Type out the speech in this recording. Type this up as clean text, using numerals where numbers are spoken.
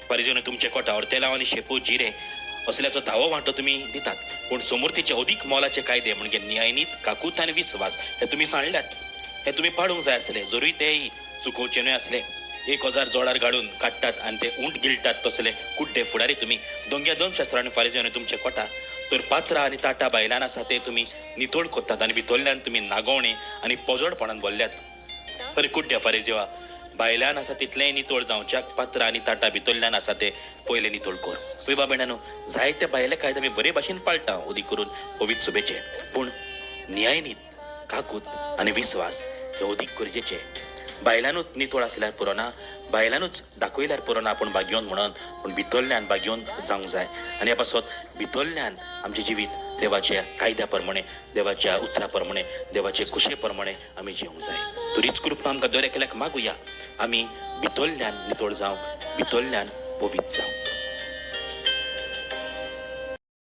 परिजन तुमच्या कोटावर तेलाव आणि शेपू जिरे असल्याचो दावो वांटो तुम्ही दितात, पण समोर तिचे अदीक मोलाचे कायदे म्हणजे न्यायनीत काकूत आणि विश्वास हे तुम्ही सांडल्यात. हे तुम्ही पाडूंक जाय आसले, जरूय तेय चुकोवचे न्हय आसले. 1000 जोडार घालून काडटात आणि ते उंट गिळटात तसले कुड्डे फुडारी तुम्ही. दोंग्या दोन शस्त्रांनी फारीजन तुमचे कोटा तर पात्रां आणि ताटा बायलान आसा ते तुम्ही नितोड कोत्तात आणि भितरल्यान तुम्ही नागवणे आणि पोजोडपणान बोल्ल्यात. तर कुड्ड्या फारीजेवा बायल्यान आसा तितलेंय नितोड जावच्याक पात्रां आणि ताटा भितरल्यान आसा ते पयले नितोड कर. पळय बाबेणानो, जायते बायले कायदे आमी बरे भाशेन पाळटा उदी करून पवित्र सुबेचे, पूण न्यायनीत काकूत आणि विश्वास हे अदीक गरजेचे. बायलानूच नितोळ आसल्यार पुरोना, बायलानूच दाखयल्यार पुरोना आपूण भाग्योन म्हणून, पूण भितरल्यान भाग्योन जावंक जाय. आनी ह्या पासत भितरल्यान आमचें जिवीत देवाच्या कायद्या प्रमाणे, देवाच्या उतरा प्रमाणे, देवाचे कुशे प्रमाणे आमी जिवंक जाय. तुरीच कृपा आमकां दर एकल्याक मागुया, आमी भितरल्यान नितोळ जावंक, भितरल्यान पवित्र जावंक.